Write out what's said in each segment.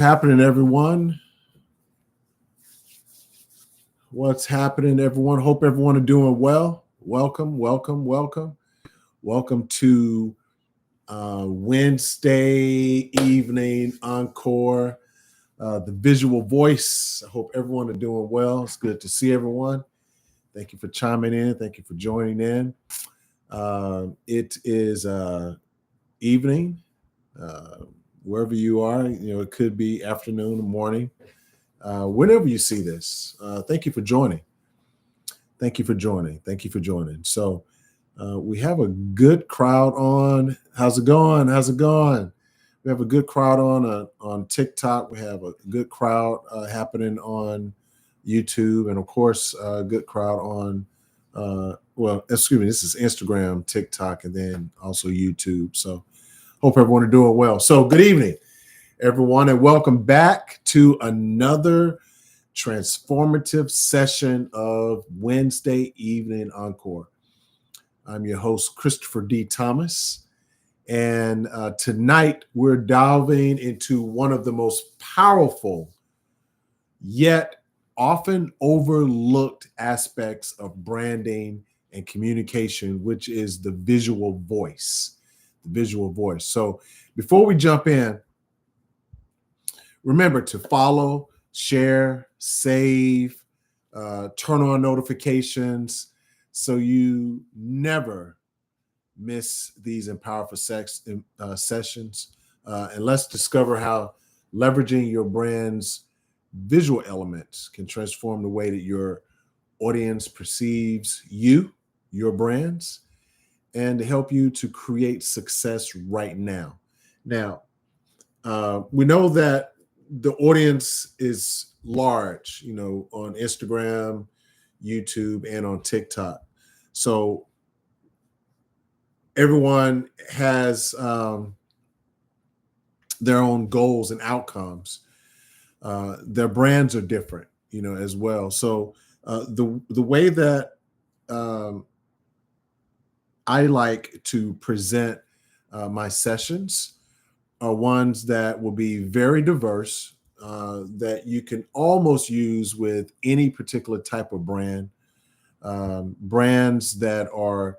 Happening, everyone? What's happening, everyone? Hope everyone are doing well. Welcome to Wednesday Evening Encore, the visual voice. I hope everyone are doing well. It's good to see everyone. Thank you for chiming in. Thank you for joining in. It is evening, wherever you are. It could be afternoon or morning. Whenever you see this, thank you for joining. Thank you for joining. So we have a good crowd on. How's it going? We have a good crowd on TikTok. We have a good crowd happening on YouTube, and of course, a good crowd on. This is Instagram, TikTok, and then also YouTube. So hope everyone are doing well. So good evening, everyone, and welcome back to another transformative session of Wednesday Evening Encore. I'm your host, Christopher D. Thomas, and tonight we're diving into one of the most powerful yet often overlooked aspects of branding and communication, which is the visual voice. So before we jump in, remember to follow, share, save, turn on notifications so you never miss these powerful sessions. And let's discover how leveraging your brand's visual elements can transform the way that your audience perceives you, your brands, and to help you to create success right now. Now, we know that the audience is large, on Instagram, YouTube, and on TikTok. So everyone has their own goals and outcomes. Their brands are different, as well. So the way that I like to present my sessions are ones that will be very diverse, that you can almost use with any particular type of brand. Brands that are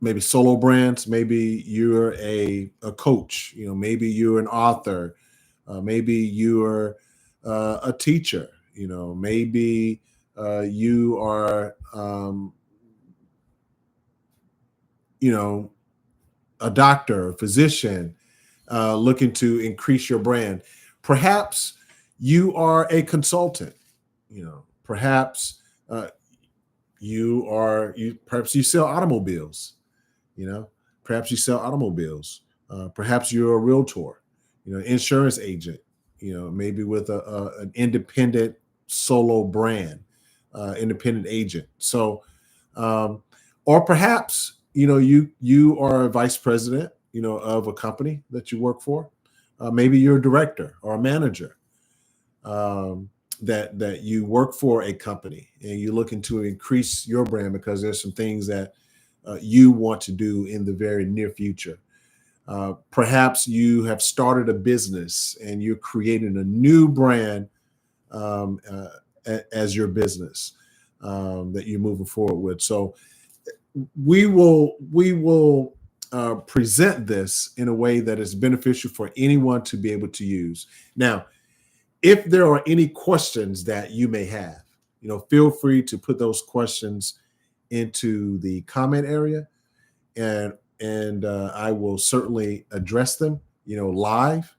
maybe solo brands. Maybe you're a coach, maybe you're an author, maybe you're a teacher, maybe you are a doctor, a physician, looking to increase your brand. Perhaps you are a consultant. Perhaps perhaps you sell automobiles. Perhaps you sell automobiles. Perhaps you're a realtor, insurance agent. Maybe with an independent solo brand, independent agent. So, or perhaps you are a vice president, of a company that you work for. Maybe you're a director or a manager, that you work for a company and you're looking to increase your brand because there's some things that you want to do in the very near future. Perhaps you have started a business and you're creating a new brand as your business that you're moving forward with. So we will present this in a way that is beneficial for anyone to be able to use. Now, if there are any questions that you may have, feel free to put those questions into the comment area, and I will certainly address them, live.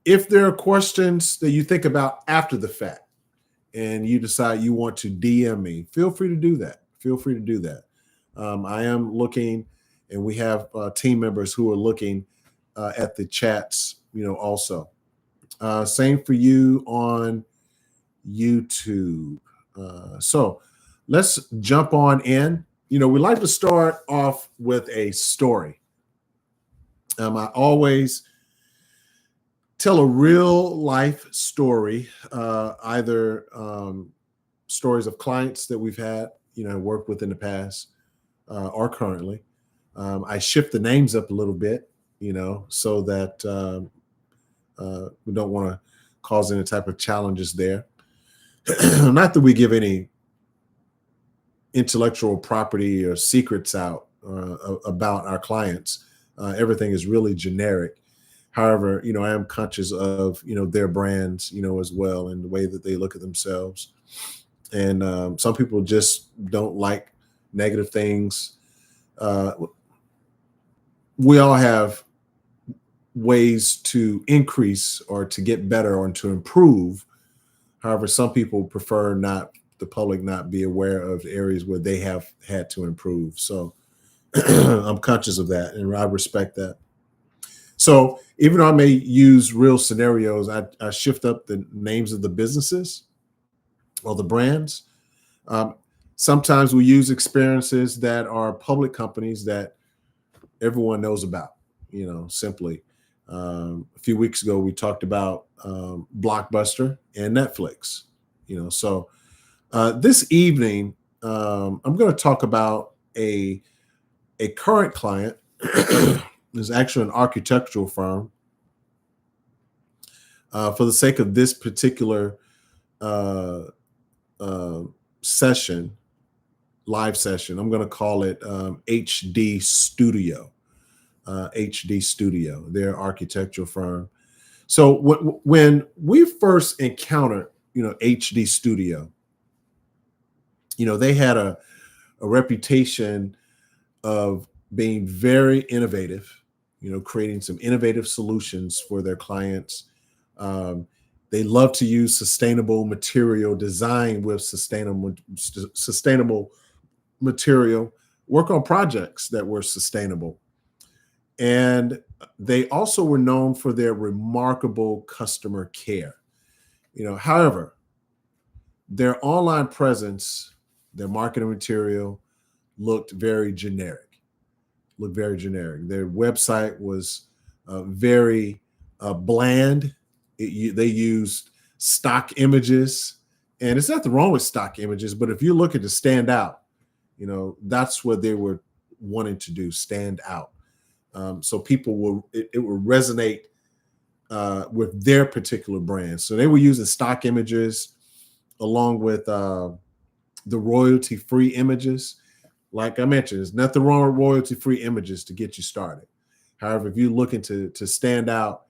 If there are questions that you think about after the fact and you decide you want to DM me, feel free to do that. I am looking, and we have team members who are looking at the chats, also. Same for you on YouTube. So let's jump on in. We like to start off with a story. I always tell a real life story, either stories of clients that we've had, worked with in the past or currently, I shift the names up a little bit, so that we don't want to cause any type of challenges there. Not that we give any intellectual property or secrets out about our clients. Everything is really generic. However, I am conscious of, their brands, as well, and the way that they look at themselves. And some people just don't like negative things. We all have ways to increase or to get better or to improve. However, some people prefer the public not be aware of the areas where they have had to improve. So I'm conscious of that, and I respect that. So even though I may use real scenarios, I shift up the names of the businesses or the brands. Sometimes we use experiences that are public companies that everyone knows about, simply. A few weeks ago, we talked about Blockbuster and Netflix, so this evening, I'm going to talk about a current client. Is actually an architectural firm. For the sake of this particular session, live session, I'm going to call it HD Studio. HD Studio, their architectural firm. So when we first encountered, HD Studio, they had a reputation of being very innovative, creating some innovative solutions for their clients. They love to use sustainable material, design with sustainable material, work on projects that were sustainable. And they also were known for their remarkable customer care. However, their online presence, their marketing material looked very generic. Their website was very bland. They used stock images, and there's nothing wrong with stock images, but if you're looking to stand out, that's what they were wanting to do, stand out. So people it will resonate with their particular brand. So they were using stock images along with the royalty-free images. Like I mentioned, there's nothing wrong with royalty-free images to get you started. However, if you're looking to stand out,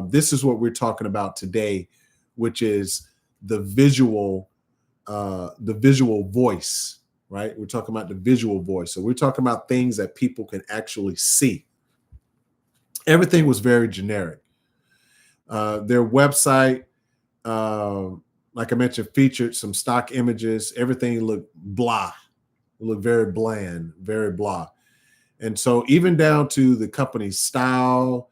this is what we're talking about today, which is the visual voice, right? We're talking about the visual voice. So we're talking about things that people can actually see. Everything was very generic. Their website, like I mentioned, featured some stock images. Everything looked blah. It looked very bland, very blah. And so even down to the company's style,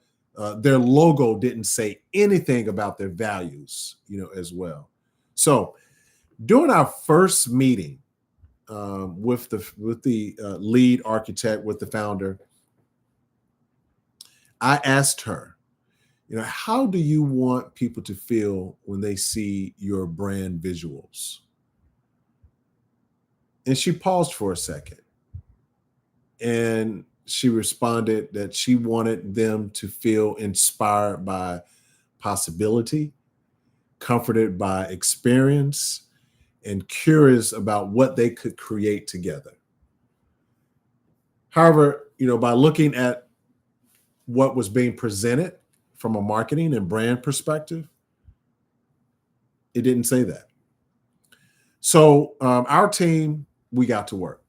their logo didn't say anything about their values, as well. So during our first meeting with the lead architect, with the founder, I asked her, how do you want people to feel when they see your brand visuals? And she paused for a second. And she responded that she wanted them to feel inspired by possibility, comforted by experience, and curious about what they could create together. However, by looking at what was being presented from a marketing and brand perspective, it didn't say that. So our team, we got to work.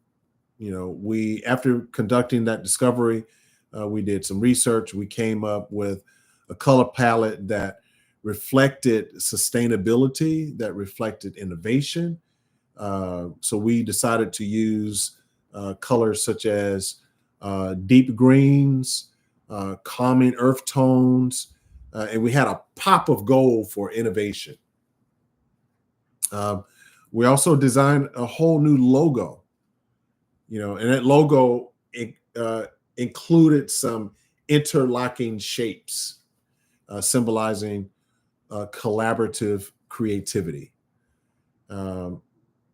After conducting that discovery, we did some research. We came up with a color palette that reflected sustainability, that reflected innovation. So we decided to use colors such as deep greens, calming earth tones, and we had a pop of gold for innovation. We also designed a whole new logo. And that logo included some interlocking shapes, symbolizing collaborative creativity.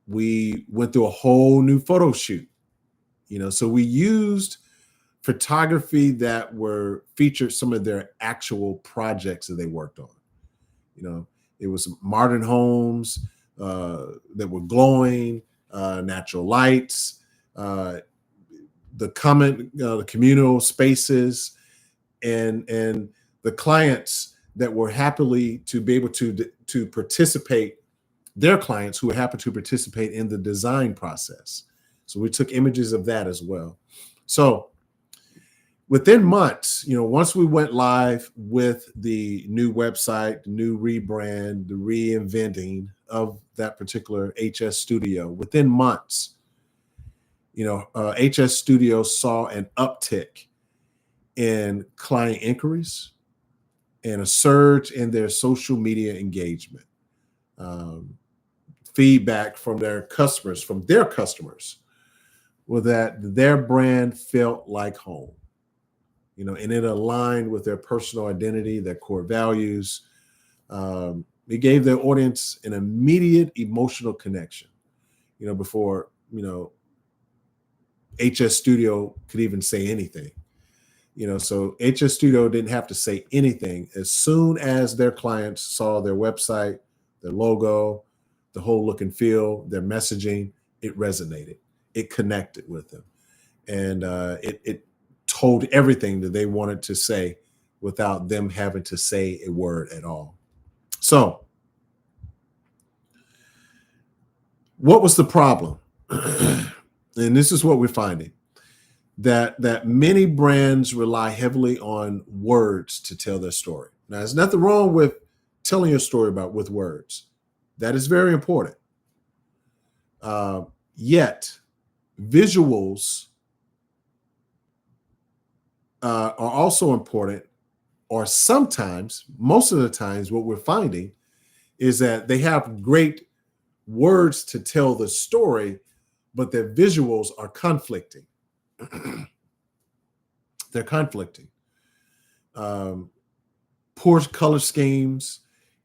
We went through a whole new photo shoot. So we used photography that were featured some of their actual projects that they worked on. You know, it was modern homes that were glowing, natural lights, the communal spaces, and the clients that were happily to be able to participate. Their clients who were happy to participate in the design process. So we took images of that as well. So within months, once we went live with the new website, the new rebrand, the reinventing of that particular HS Studio, within months, HS Studio saw an uptick in client inquiries and a surge in their social media engagement. Feedback from their customers, was that their brand felt like home, and it aligned with their personal identity, their core values. It gave their audience an immediate emotional connection, before, HS Studio could even say anything. So HS Studio didn't have to say anything. As soon as their clients saw their website, their logo, the whole look and feel, their messaging, it resonated. It connected with them. And it told everything that they wanted to say without them having to say a word at all. So what was the problem? And this is what we're finding, that many brands rely heavily on words to tell their story. Now, there's nothing wrong with telling your story with words. That is very important. Yet, visuals are also important, or sometimes, most of the times, what we're finding is that they have great words to tell the story, but their visuals are conflicting. They're conflicting. Poor color schemes,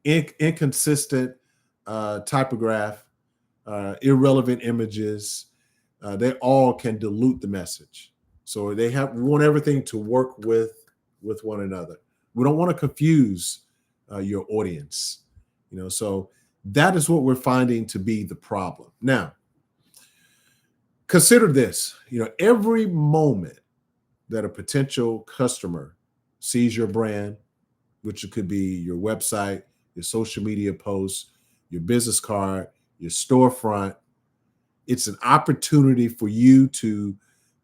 inconsistent typograph, irrelevant images, they all can dilute the message. So we want everything to work with one another. We don't want to confuse your audience, so that is what we're finding to be the problem. Now, consider this, every moment that a potential customer sees your brand, which could be your website, your social media posts, your business card, your storefront, it's an opportunity for you to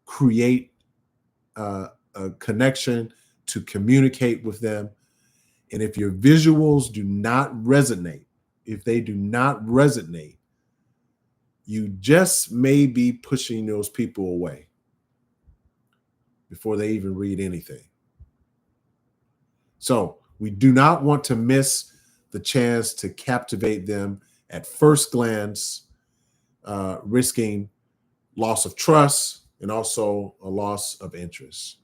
create a connection, to communicate with them. And if your visuals do not resonate, you just may be pushing those people away before they even read anything. So we do not want to miss the chance to captivate them at first glance, risking loss of trust and also a loss of interest.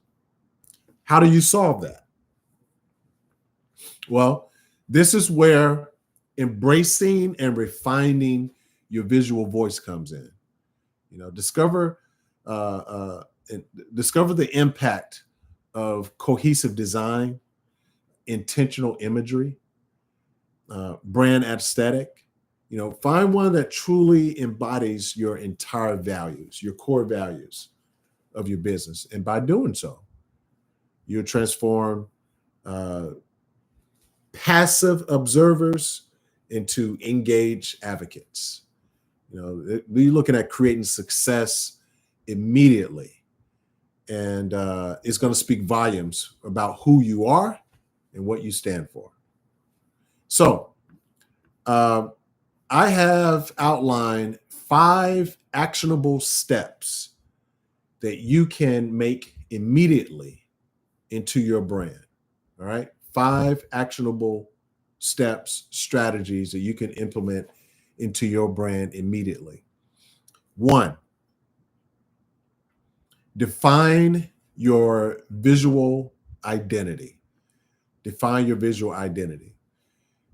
How do you solve that? Well, this is where embracing and refining your visual voice comes in. Discover the impact of cohesive design, intentional imagery, brand aesthetic. Find one that truly embodies your entire values, your core values of your business. And by doing so, you'll transform passive observers into engaged advocates. We're looking at creating success immediately. And it's going to speak volumes about who you are and what you stand for. So I have outlined 5 actionable steps that you can make immediately into your brand. All right. 5 actionable steps, strategies that you can implement into your brand immediately. 1, define your visual identity. Define your visual identity.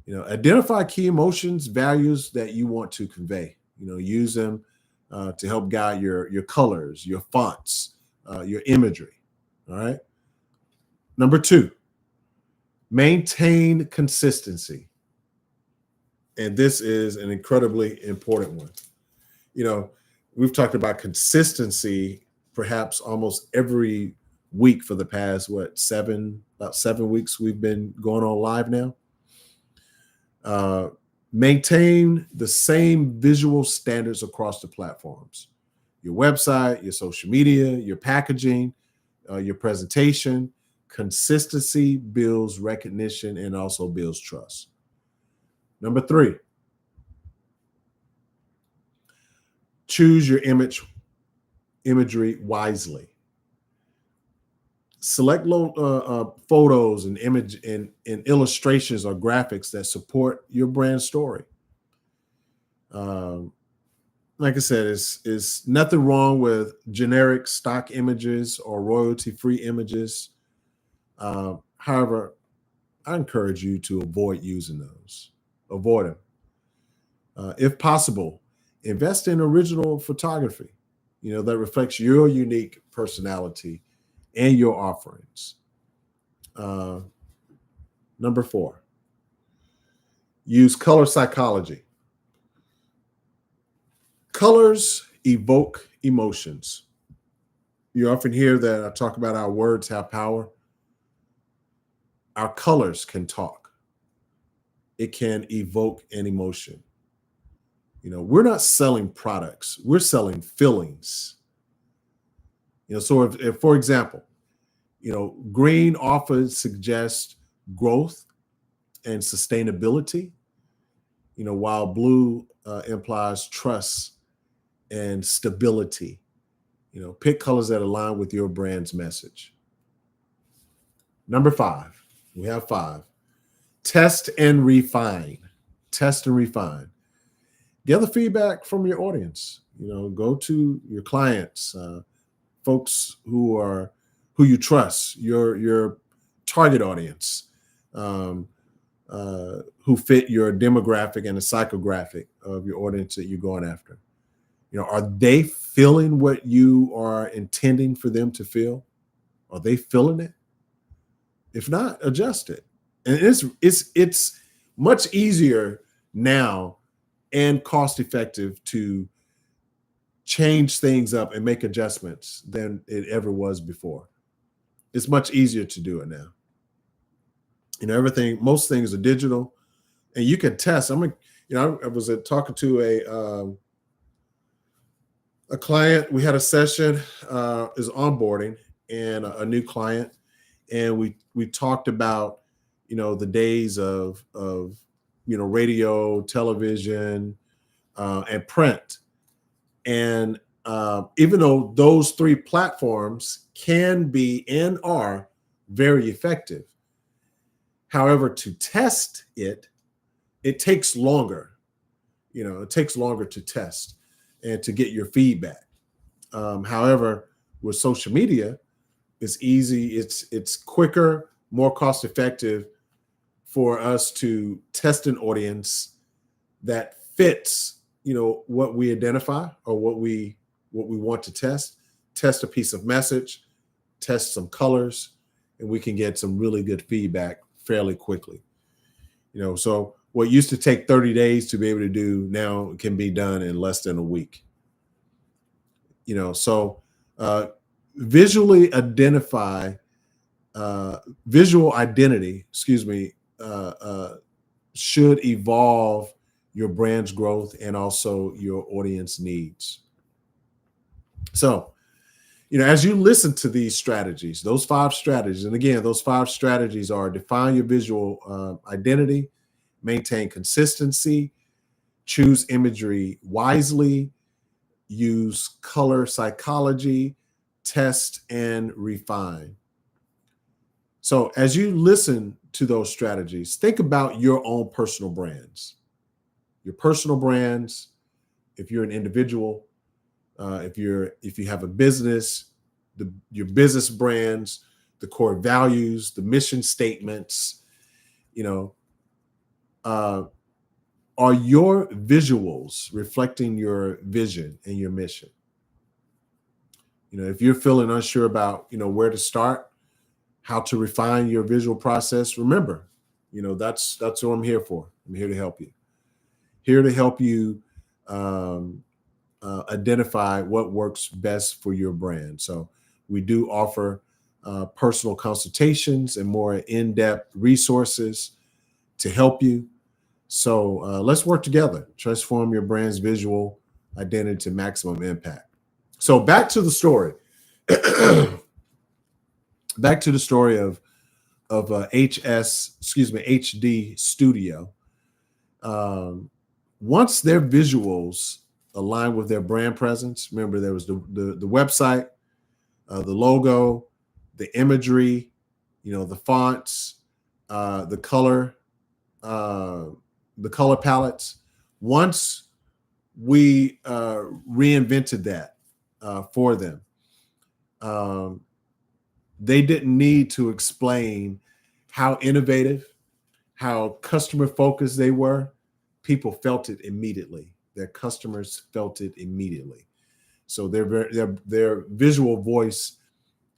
Identify key emotions, values that you want to convey. Use them to help guide your colors, your fonts, your imagery. All right. Number 2, maintain consistency. And this is an incredibly important one. You know, we've talked about consistency perhaps almost every week for the past, about 7 weeks we've been going on live now. Maintain the same visual standards across the platforms, your website, your social media, your packaging, your presentation. Consistency builds recognition and also builds trust. Number 3, choose your imagery wisely. Select photos and image and illustrations or graphics that support your brand story. Like I said, it's nothing wrong with generic stock images or royalty-free images. However, I encourage you to avoid using those. Avoid them. If possible, invest in original photography, that reflects your unique personality and your offerings. Number 4, use color psychology. Colors evoke emotions. You often hear that I talk about our words have power. Our colors can talk. It can evoke an emotion. We're not selling products. We're selling feelings. So if for example, green often suggests growth and sustainability, while blue implies trust and stability. Pick colors that align with your brand's message. Number 5, we have 5. Test and refine. Test and refine. Gather feedback from your audience. Go to your clients, folks who you trust, your target audience, who fit your demographic and the psychographic of your audience that you're going after. Are they feeling what you are intending for them to feel? Are they feeling it? If not, adjust it. And it's much easier now and cost effective to change things up and make adjustments than it ever was before. It's much easier to do it now. Most things are digital, and you can test. I was talking to a client. We had a session, is onboarding, and a new client, and we talked about the days of radio, television, and print. And even though those 3 platforms can be and are very effective, however, to test it takes longer. It takes longer to test and to get your feedback. However, with social media, it's easy. It's quicker, more cost effective for us to test an audience that fits what we identify or what we want to test a piece of message, test some colors, and we can get some really good feedback fairly quickly. So what used to take 30 days to be able to do now can be done in less than a week. So visually identify, visual identity, should evolve your brand's growth and also your audience needs. So, as you listen to these strategies, those 5 strategies, and again, those 5 strategies are: define your visual identity, maintain consistency, choose imagery wisely, use color psychology, test and refine. So as you listen to those strategies, think about your own personal brands. Your personal brands, if you're an individual, if you have a business, your business brands, the core values, the mission statements, are your visuals reflecting your vision and your mission? If you're feeling unsure about, where to start, how to refine your visual process, remember, that's what I'm here for. I'm here to help you. Here to help you identify what works best for your brand. So we do offer personal consultations and more in-depth resources to help you. So let's work together, transform your brand's visual identity to maximum impact. So back to the story. Back to the story of HD Studio. Once their visuals align with their brand presence, remember there was the website, the logo, the imagery, the fonts, the color palettes. Once we reinvented that for them, they didn't need to explain how innovative, how customer focused they were. People felt it immediately. Their customers felt it immediately. So their visual voice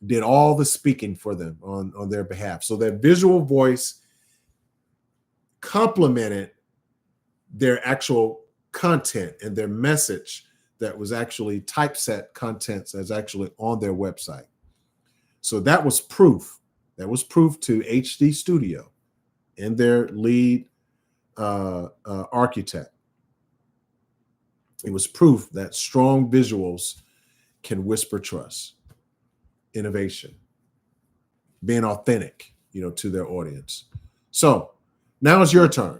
did all the speaking for them on their behalf. So their visual voice complemented their actual content and their message that was actually typeset content that's actually on their website. So that was proof. That was proof to HD Studio and their lead architect. It was proof that strong visuals can whisper trust, innovation, being authentic, to their audience. So now it's your turn.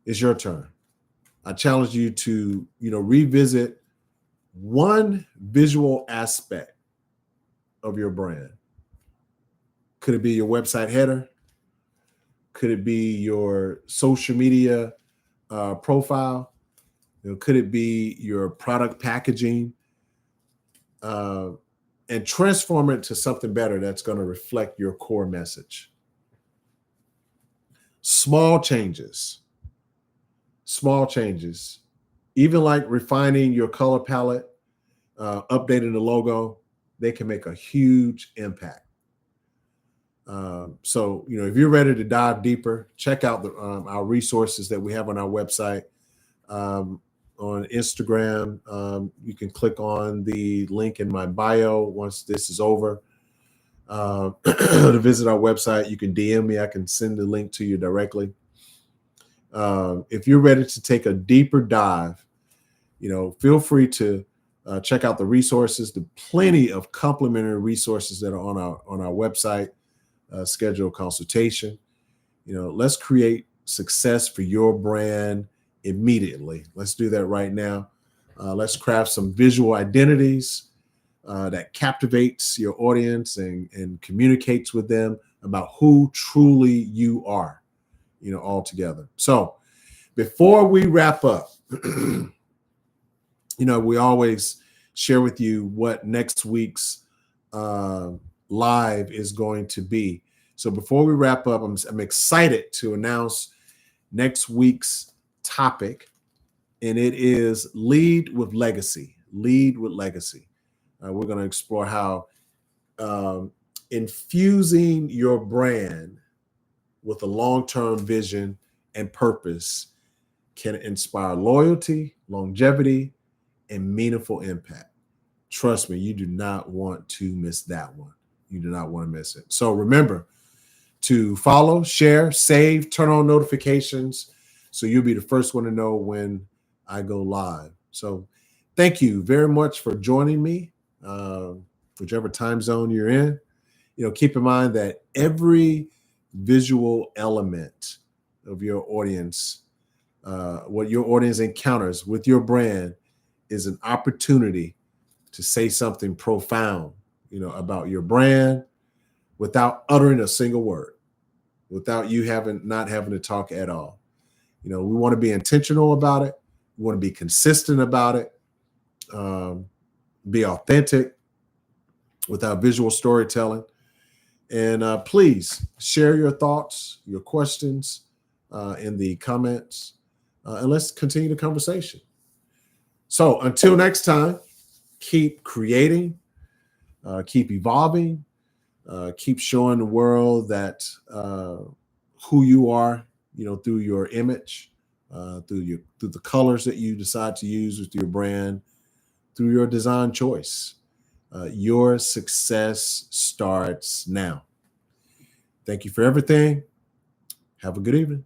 It's your turn. I challenge you to, revisit one visual aspect of your brand. Could it be your website header? Could it be your social media profile? Could it be your product packaging? And transform it to something better that's going to reflect your core message. Small changes, even like refining your color palette, updating the logo, they can make a huge impact. So, if you're ready to dive deeper, check out our resources that we have on our website. On Instagram, you can click on the link in my bio once this is over. To visit our website, you can DM me. I can send the link to you directly. If you're ready to take a deeper dive, feel free to check out the resources, the plenty of complimentary resources that are on our website. Schedule a consultation. Let's create success for your brand immediately. Let's do that right now. Let's craft some visual identities that captivates your audience and communicates with them about who truly you are, all together. So before we wrap up, we always share with you what next week's live is going to be. So before we wrap up, I'm excited to announce next week's topic, and it is lead with legacy. Lead with legacy. We're going to explore how infusing your brand with a long-term vision and purpose can inspire loyalty, longevity, and meaningful impact. Trust me, you do not want to miss that one. You do not want to miss it. So remember to follow, share, save, turn on notifications so you'll be the first one to know when I go live. So thank you very much for joining me, whichever time zone you're in. Keep in mind that every visual element of your audience, what your audience encounters with your brand, is an opportunity to say something profound, about your brand without uttering a single word, without you not having to talk at all. We want to be intentional about it. We want to be consistent about it. Be authentic with our visual storytelling. And please share your thoughts, your questions in the comments, and let's continue the conversation. So until next time, keep creating, keep evolving, keep showing the world that who you are, through your image, through the colors that you decide to use with your brand, through your design choice. Your success starts now. Thank you for everything. Have a good evening.